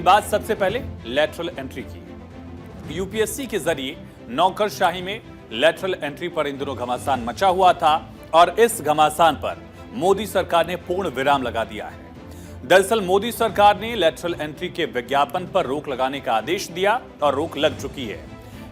बात सबसे पहले लेटरल एंट्री की। यूपीएससी के जरिए नौकरशाही में लेटरल एंट्री पर इन दिनों घमासान मचा हुआ था और इस घमासान पर मोदी सरकार ने पूर्ण विराम लगा दिया है। दरअसल मोदी सरकार ने लेटरल एंट्री के विज्ञापन पर रोक लगाने का आदेश दिया और रोक लग चुकी है।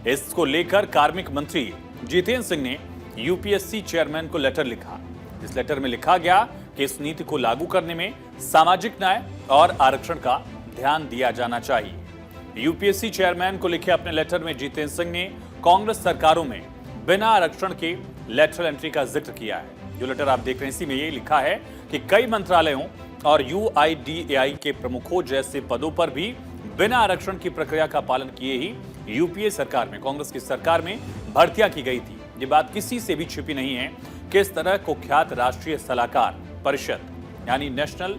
इसको लेकर कार्मिक मंत्री जितेंद्र सिंह ने यूपीएससी चेयरमैन को लेटर लिखा। इस लेटर में लिखा गया कि इस नीति को लागू करने में सामाजिक न्याय और आरक्षण का ध्यान दिया जाना चाहिए। यूपीएससी चेयरमैन को लिखे अपने लेटर में जितेंद्र सिंह ने कांग्रेस सरकारों में बिना आरक्षण के लेटरल एंट्री का जिक्र किया है। जो लेटर आप देख रहे हैं इसी में ये लिखा है कि कई मंत्रालयों और यूआईडीएआई के प्रमुखों जैसे पदों पर भी बिना आरक्षण की प्रक्रिया का पालन किए ही यूपीए सरकार में, कांग्रेस की सरकार में भर्तियां की गई थी। ये बात किसी से भी छिपी नहीं है कि इस तरह कुख्यात राष्ट्रीय सलाहकार परिषद यानी नेशनल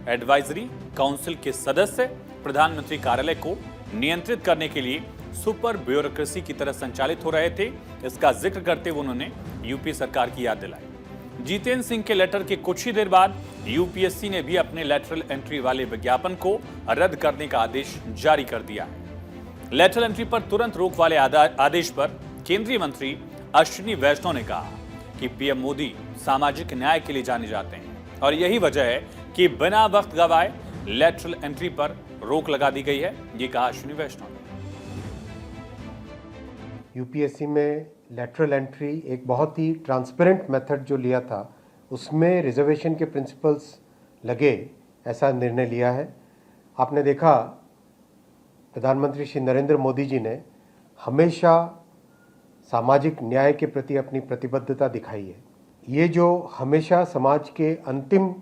एडवाइजरी काउंसिल के सदस्य प्रधानमंत्री कार्यालय को नियंत्रित करने के लिए सुपर ब्यूरोक्रेसी की तरह संचालित हो रहे थे। इसका जिक्र करते हुए उन्होंने यूपी सरकार की याद दिलाई। जितेंद्र सिंह के लेटर के कुछ ही देर बाद यूपीएससी ने भी अपने लेटरल एंट्री वाले विज्ञापन को रद्द करने का आदेश जारी कर दिया है। लेटरल एंट्री पर तुरंत रोक वाले आदेश पर केंद्रीय मंत्री अश्विनी वैष्णव ने कहा कि पीएम मोदी सामाजिक न्याय के लिए जाने जाते हैं और यही वजह है कि बिना वक्त गवाए लेटरल एंट्री पर रोक लगा दी गई है। ये कहा अश्विनी वैष्णव ने। यूपीएससी में लेटरल एंट्री एक बहुत ही ट्रांसपेरेंट मेथड जो लिया था, उसमें रिजर्वेशन के प्रिंसिपल्स लगे, ऐसा निर्णय लिया है। आपने देखा प्रधानमंत्री श्री नरेंद्र मोदी जी ने हमेशा सामाजिक न्याय के प्रति अपनी प्रतिबद्धता दिखाई है। ये जो हमेशा समाज के अंतिम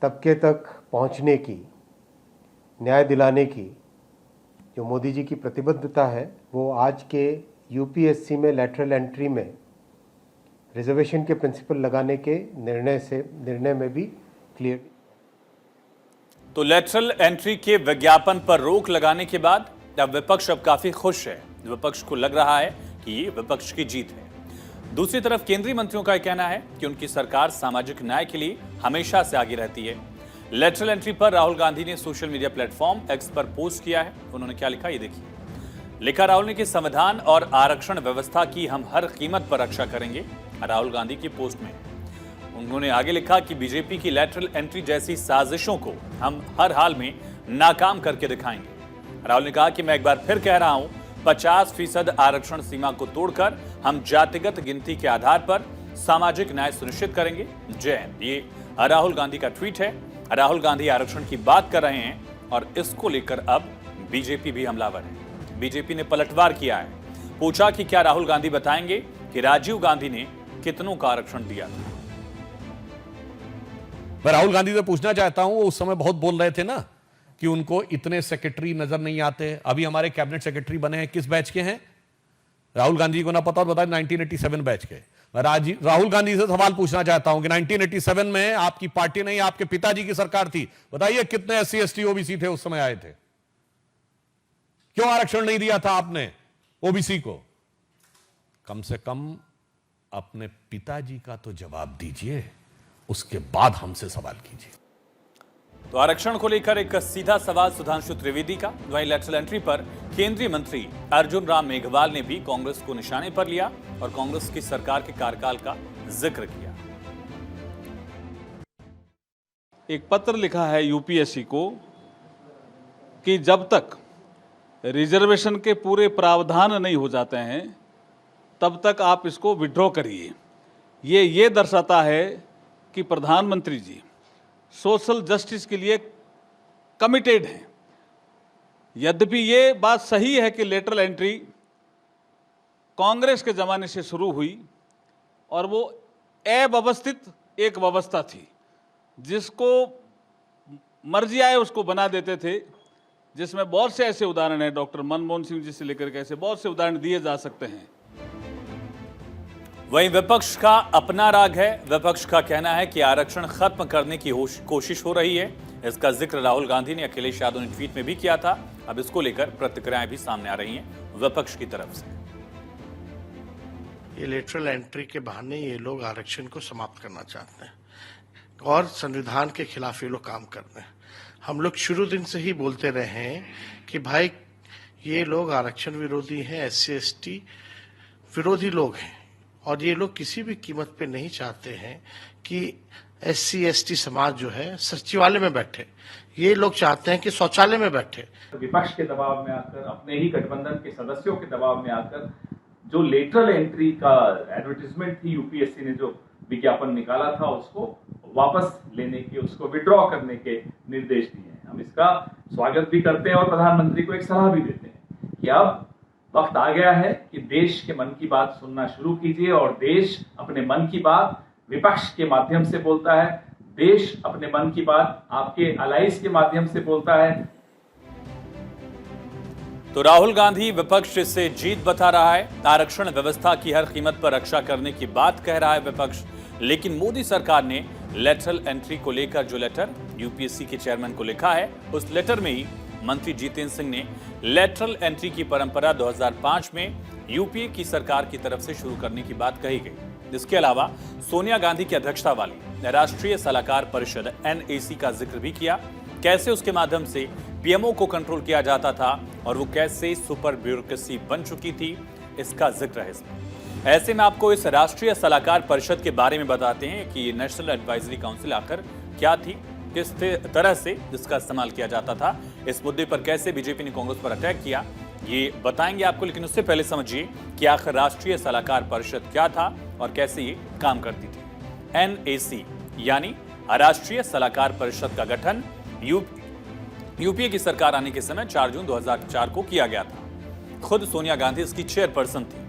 तबके तक पहुंचने की, न्याय दिलाने की जो मोदी जी की प्रतिबद्धता है, वो आज के यूपीएससी में लेटरल एंट्री में रिजर्वेशन के प्रिंसिपल लगाने के निर्णय में भी क्लियर। तो लेटरल एंट्री के विज्ञापन पर रोक लगाने के बाद अब विपक्ष काफी खुश है। विपक्ष को लग रहा है कि ये विपक्ष की जीत है। दूसरी तरफ केंद्रीय मंत्रियों का कहना है कि उनकी सरकार सामाजिक न्याय के लिए हमेशा से आगे रहती है। लेटरल एंट्री पर राहुल गांधी ने सोशल मीडिया प्लेटफॉर्म एक्स पर पोस्ट किया है। उन्होंने क्या लिखा, ये देखिए। लिखा राहुल ने कि संविधान और आरक्षण व्यवस्था की हम हर कीमत पर रक्षा करेंगे। राहुल गांधी की पोस्ट में उन्होंने आगे लिखा कि बीजेपी की लेटरल एंट्री जैसी साजिशों को हम हर हाल में नाकाम करके दिखाएंगे। राहुल ने कहा कि मैं एक बार फिर कह रहा हूं, 50% आरक्षण सीमा को तोड़कर हम जातिगत गिनती के आधार पर सामाजिक न्याय सुनिश्चित करेंगे। जय हिंद। ये राहुल गांधी का ट्वीट है। राहुल गांधी आरक्षण की बात कर रहे हैं और इसको लेकर अब बीजेपी भी हमलावर है। बीजेपी ने पलटवार किया है। पूछा कि क्या राहुल गांधी बताएंगे कि राजीव गांधी ने कितनों का आरक्षण दिया था। मैं राहुल गांधी से पूछना चाहता हूं, वो उस समय बहुत बोल रहे थे ना कि उनको इतने सेक्रेटरी नजर नहीं आते। अभी हमारे कैबिनेट सेक्रेटरी बने हैं, किस बैच के हैं? राहुल गांधी को ना पता और बताए 1987 बैच के। मैं राहुल गांधी से सवाल पूछना चाहता हूं कि 1987 में आपकी पार्टी नहीं, आपके पिताजी की सरकार थी, बताइए कितने SC ST OBC थे उस समय आए थे? क्यों आरक्षण नहीं दिया था आपने OBC को? कम से कम अपने पिताजी का तो जवाब दीजिए, उसके बाद हमसे सवाल कीजिए। तो आरक्षण को लेकर एक सीधा सवाल सुधांशु त्रिवेदी का। वहीं लेटरल एंट्री पर केंद्रीय मंत्री अर्जुन राम मेघवाल ने भी कांग्रेस को निशाने पर लिया और कांग्रेस की सरकार के कार्यकाल का जिक्र किया। एक पत्र लिखा है यूपीएससी को कि जब तक रिजर्वेशन के पूरे प्रावधान नहीं हो जाते हैं तब तक आप इसको विड्रॉ करिए। ये दर्शाता है कि प्रधानमंत्री जी सोशल जस्टिस के लिए कमिटेड हैं। यद्यपि ये बात सही है कि लेटरल एंट्री कांग्रेस के ज़माने से शुरू हुई और वो अव्यवस्थित एक व्यवस्था थी, जिसको मर्जी आए उसको बना देते थे, जिसमें बहुत से ऐसे उदाहरण हैं, डॉक्टर मनमोहन सिंह जी से लेकर के ऐसे बहुत से उदाहरण दिए जा सकते हैं। वहीं विपक्ष का अपना राग है। विपक्ष का कहना है कि आरक्षण खत्म करने की कोशिश हो रही है। इसका जिक्र राहुल गांधी ने, अखिलेश यादव ने ट्वीट में भी किया था। अब इसको लेकर प्रतिक्रियाएं भी सामने आ रही हैं विपक्ष की तरफ से। ये लेटरल एंट्री के बहाने ये लोग आरक्षण को समाप्त करना चाहते हैं और संविधान के खिलाफ ये लोग काम कर रहे हैं। हम लोग शुरू दिन से ही बोलते रहे हैं कि भाई ये लोग आरक्षण विरोधी हैं, SC/ST विरोधी लोग हैं, और ये लोग किसी भी कीमत पे नहीं चाहते हैं कि SC/ST समाज जो है सचिवालय में बैठे। ये लोग चाहते हैं कि शौचालय में बैठे। विपक्ष के दबाव में आकर, अपने ही गठबंधन के सदस्यों के दबाव में आकर जो लेटरल एंट्री का एडवर्टीजमेंट थी, यूपीएससी ने जो विज्ञापन निकाला था, उसको वापस लेने के, उसको विड्रॉ करने के निर्देश दिए हैं। हम इसका स्वागत भी करते हैं और प्रधानमंत्री को एक सलाह भी देते हैं कि अब वक्त आ गया है कि देश के मन की बात सुनना शुरू कीजिए, और देश अपने मन की बात विपक्ष के माध्यम से बोलता है, देश अपने मन की बात आपके अलाइज के माध्यम से बोलता है। तो राहुल गांधी विपक्ष से जीत बता रहा है, आरक्षण व्यवस्था की हर कीमत पर रक्षा करने की बात कह रहा है विपक्ष। लेकिन मोदी सरकार ने लेटरल एंट्री को लेकर जो लेटर यूपीएससी के चेयरमैन को लिखा है, उस लेटर में ही मंत्री जितेंद्र सिंह ने लेटरल एंट्री की परंपरा 2005 में यूपीए की सरकार की तरफ से शुरू करने की बात कही गई। इसके अलावा सोनिया गांधी की अध्यक्षता वाली राष्ट्रीय सलाहकार परिषद NAC का जिक्र भी किया, कैसे उसके माध्यम से पीएमओ को कंट्रोल किया जाता था और वो कैसे सुपर ब्यूरोक्रेसी बन चुकी थी, इसका जिक्र है इसमें। ऐसे में आपको इस राष्ट्रीय सलाहकार परिषद के बारे में बताते हैं कि नेशनल एडवाइजरी काउंसिल आखिर क्या थी, किस तरह से इसका इस्तेमाल किया जाता था, इस मुद्दे पर कैसे बीजेपी ने कांग्रेस पर अटैक किया, ये बताएंगे आपको। लेकिन उससे पहले समझिए कि आखिर राष्ट्रीय सलाहकार परिषद क्या था और कैसे ये काम करती थी। NAC यानी राष्ट्रीय सलाहकार परिषद का गठन यूपीए की सरकार आने के समय 4 जून 2004 को किया गया था। खुद सोनिया गांधी इसकी चेयरपर्सन थी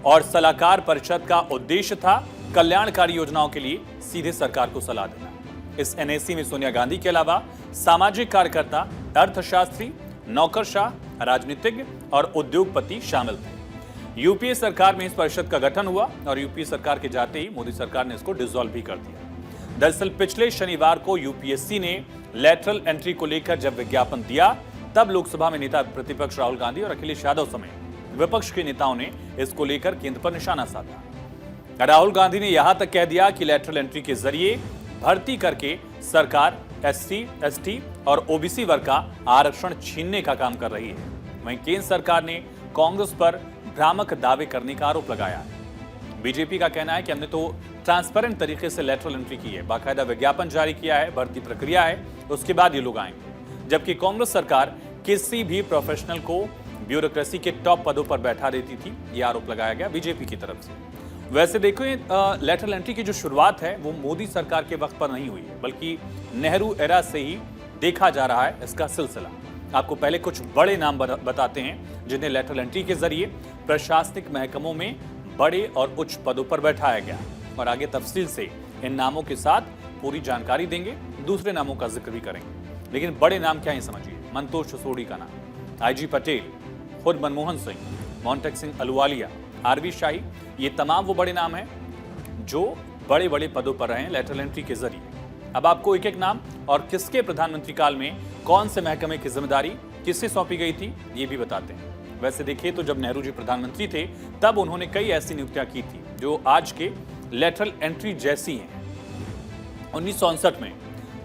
और सलाहकार परिषद का उद्देश्य था कल्याणकारी योजनाओं के लिए सीधे सरकार को सलाह देना। इस NAC में सोनिया गांधी के अलावा सामाजिक कार्यकर्ता, अर्थशास्त्री, नौकरशाह, राजनीतिज्ञ और उद्योगपति शामिल थे। यूपीए सरकार में इस परिषद का गठन हुआ और यूपीए सरकार के जाते ही मोदी सरकार ने इसको डिसॉल्व भी कर दिया। दरअसल पिछले शनिवार को यूपीएससी ने लेटरल एंट्री को लेकर जब विज्ञापन दिया, तब लोकसभा में नेता प्रतिपक्ष राहुल गांधी और अखिलेश यादव समेत विपक्ष के नेताओं ने इसको लेकर केंद्र पर निशाना साधा। राहुल गांधी ने यहां तक कह दिया कि लेटरल एंट्री के जरिए भर्ती करके सरकार SC, ST और OBC वर्ग का आरक्षण छीनने का काम कर रही है। वहीं केंद्र सरकार ने कांग्रेस पर भ्रामक दावे करने का आरोप लगाया है। बीजेपी का कहना है कि हमने तो ट्रांसपेरेंट तरीके से लेटरल एंट्री की है, बाकायदा विज्ञापन जारी किया है, भर्ती प्रक्रिया है, उसके बाद ये लोग आएंगे। जबकि कांग्रेस सरकार किसी भी प्रोफेशनल को ब्यूरोक्रेसी के टॉप पदों पर बैठा देती थी, ये आरोप लगाया गया बीजेपी की तरफ से। वैसे देखो, लेटरल एंट्री की जो शुरुआत है वो मोदी सरकार के वक्त पर नहीं हुई है, बल्कि नेहरू एरा से ही देखा जा रहा है इसका सिलसिला। आपको पहले कुछ बड़े नाम बताते हैं जिन्हें लेटरल एंट्री के जरिए प्रशासनिक महकमों में बड़े और उच्च पदों पर बैठाया गया, और आगे तफसील से इन नामों के साथ पूरी जानकारी देंगे, दूसरे नामों का जिक्र भी करेंगे। लेकिन बड़े नाम क्या है समझिए। मंतोष सिसोदिया का नाम, IG पटेल, खुद मनमोहन सिंह, मोंटेक सिंह अहलूवालिया, RV शाही, ये तमाम वो बड़े नाम हैं जो बड़े बड़े पदों पर रहे लेटरल एंट्री के जरिए। अब आपको एक एक नाम और किसके प्रधानमंत्री काल में कौन से महकमे की जिम्मेदारी किससे सौंपी गई थी, ये भी बताते हैं। वैसे देखिए तो जब नेहरू जी प्रधानमंत्री थे तब उन्होंने कई ऐसी नियुक्तियां की थी जो आज के लेटरल एंट्री जैसी हैं। 1959 में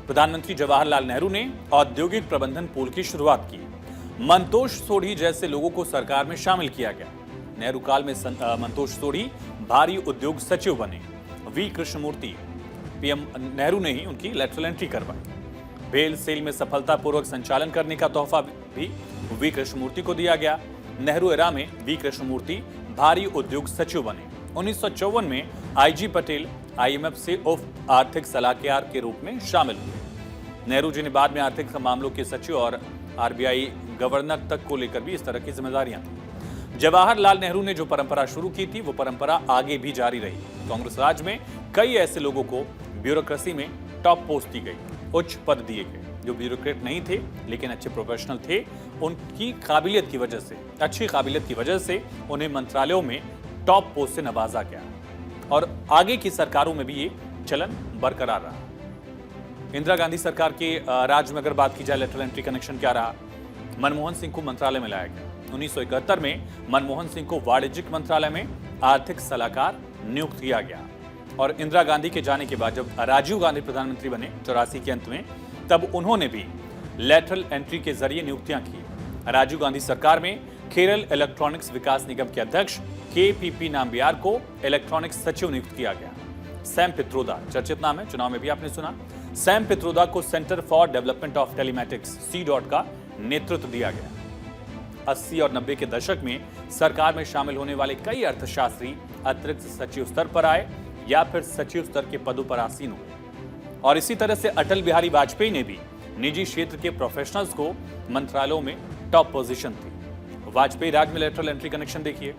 प्रधानमंत्री जवाहरलाल नेहरू ने औद्योगिक प्रबंधन पूल की शुरुआत की। मंतोष सिसोदिया जैसे लोगों को सरकार में शामिल किया गया। नेहरू काल में मंतोष सिसोदिया भारी उद्योग सचिव बने। वी कृष्णमूर्ति, PM नेहरू ने ही उनकी लेटरल एंट्री करवाई। बेल सेल में सफलतापूर्वक संचालन करने का तोहफा भी वी कृष्णमूर्ति को दिया गया। नेहरू एरा में वी कृष्णमूर्ति भारी उद्योग सचिव बने। 1954 में IG पटेल IMF से उप आर्थिक सलाहकार के रूप में शामिल हुए। नेहरू जी ने बाद में आर्थिक मामलों के सचिव और RBI गवर्नर तक को लेकर भी इस तरह की जिम्मेदारियां थी। जवाहरलाल नेहरू ने जो परंपरा शुरू की थी वो परंपरा आगे भी जारी रही। कांग्रेस राज में कई ऐसे लोगों को ब्यूरोक्रेसी में टॉप पोस्ट दी गई, उच्च पद दिए गए, जो ब्यूरोक्रेट नहीं थे लेकिन अच्छे प्रोफेशनल थे। उनकी काबिलियत की वजह से, अच्छी काबिलियत की वजह से उन्हें मंत्रालयों में टॉप पोस्ट से नवाजा गया और आगे की सरकारों में भी ये चलन बरकरार रहा। इंदिरा गांधी सरकार के राज में अगर बात की जाए लेटरल एंट्री कनेक्शन क्या रहा, मनमोहन सिंह को मंत्रालय में लाया गया। 1971 में मनमोहन सिंह को वाणिज्यिक मंत्रालय में आर्थिक सलाहकार नियुक्त किया गया और इंदिरा गांधी के जाने के बाद जब राजीव गांधी प्रधानमंत्री बने 84 के अंत में, तब उन्होंने भी लेटरल एंट्री के जरिए नियुक्तियां की। राजीव गांधी सरकार में केरल इलेक्ट्रॉनिक्स विकास निगम के अध्यक्ष KPP नाम्बियार को इलेक्ट्रॉनिक्स सचिव नियुक्त किया गया। सैम पित्रोदा चर्चित नाम है, चुनाव में भी आपने सुना। सैम पित्रोदा को centre for development of telematics CDOT का नेतृत्व दिया गया। 80 और 90 के दशक में सरकार में शामिल होने वाले कई अर्थशास्त्री अतिरिक्त सचिव स्तर पर आए या फिर सचिव स्तर के पदों पर आसीन हुए। और इसी तरह से अटल बिहारी वाजपेयी ने भी निजी क्षेत्र के प्रोफेशनल्स को मंत्रालयों में टॉप पोजीशन थी। वाजपेयी राज में लेटरल एंट्री कनेक्शन देखिए।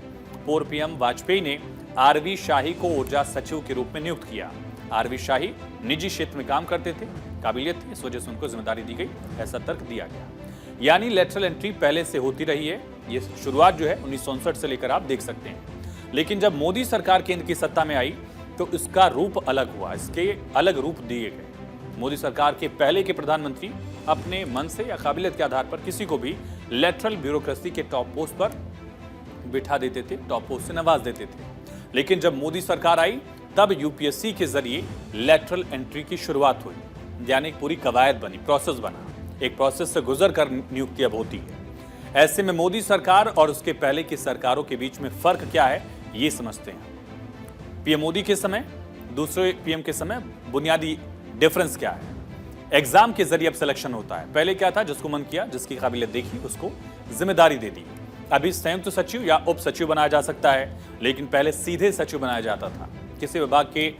पूर्व PM वाजपेयी ने RV शाही को ऊर्जा सचिव के रूप में नियुक्त किया। RV शाही निजी क्षेत्र में काम करते थे, काबिलियत थी, इस वजह से उनको जिम्मेदारी दी गई, ऐसा तर्क दिया गया। यानी लेटरल एंट्री पहले से होती रही है। ये शुरुआत जो है 1959 से लेकर आप देख सकते हैं। लेकिन जब मोदी सरकार केंद्र की सत्ता में आई तो इसका रूप अलग हुआ, इसके अलग रूप दिए गए। मोदी सरकार के पहले के प्रधानमंत्री अपने मन से या काबिलियत के आधार पर किसी को भी लेटरल ब्यूरोक्रेसी के टॉप पोस्ट पर बिठा देते थे, टॉप पोस्ट से नवाज देते थे। लेकिन जब मोदी सरकार आई तब UPSC के जरिए लेटरल एंट्री की शुरुआत हुई, यानी एक पूरी कवायद बनी, प्रोसेस बना। एक प्रोसेस से गुजर कर नियुक्ति अब होती है। ऐसे में मोदी सरकार और उसके पहले की सरकारों के बीच में फर्क क्या है, ये समझते हैं। PM मोदी के समय, दूसरे PM के समय बुनियादी डिफरेंस क्या है। एग्जाम के जरिए अब सिलेक्शन होता है। पहले क्या था, जिसको मन किया, जिसकी काबिलियत देखी, उसको जिम्मेदारी दे दी। अभी संयुक्त सचिव या उप सचिव बनाया जा सकता है, लेकिन पहले सीधे सचिव बनाया जाता था। किसी विभाग के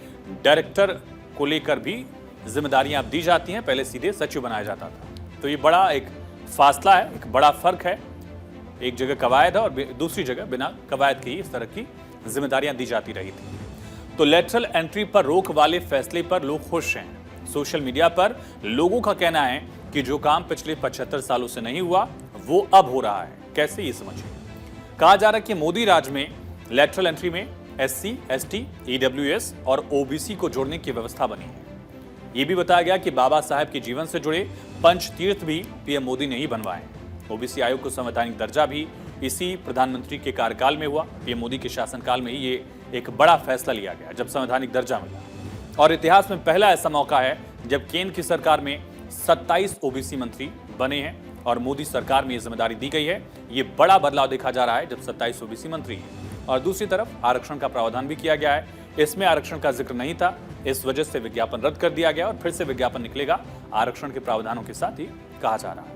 डायरेक्टर को लेकर भी जिम्मेदारियां अब दी जाती हैं, पहले सीधे सचिव बनाया जाता था। तो ये बड़ा एक फासला है, एक बड़ा फर्क है। एक जगह कवायद है और दूसरी जगह बिना कवायद के ही इस तरह की जिम्मेदारियां दी जाती रही थी। तो लेटरल एंट्री पर रोक वाले फैसले पर लोग खुश हैं। सोशल मीडिया पर लोगों का कहना है कि जो काम पिछले 75 सालों से नहीं हुआ वो अब हो रहा है। कैसे, ये समझिए। कहा जा रहा है कि मोदी राज में लेटरल एंट्री में SC, ST, EWS और OBC को जोड़ने की व्यवस्था बनी है। ये भी बताया गया कि बाबा साहब के जीवन से जुड़े पंच तीर्थ भी PM मोदी ने ही बनवाए। OBC आयोग को संवैधानिक दर्जा भी इसी प्रधानमंत्री के कार्यकाल में हुआ। PM मोदी के शासनकाल में ही ये एक बड़ा फैसला लिया गया जब संवैधानिक दर्जा मिला। और इतिहास में पहला ऐसा मौका है जब केंद्र की सरकार में 27 OBC मंत्री बने हैं और मोदी सरकार में ये जिम्मेदारी दी गई है। ये बड़ा बदलाव देखा जा रहा है जब 27 OBC मंत्री हैं। और दूसरी तरफ आरक्षण का प्रावधान भी किया गया है। इसमें आरक्षण का जिक्र नहीं था, इस वजह से विज्ञापन रद्द कर दिया गया और फिर से विज्ञापन निकलेगा आरक्षण के प्रावधानों के साथ ही, कहा जा रहा है।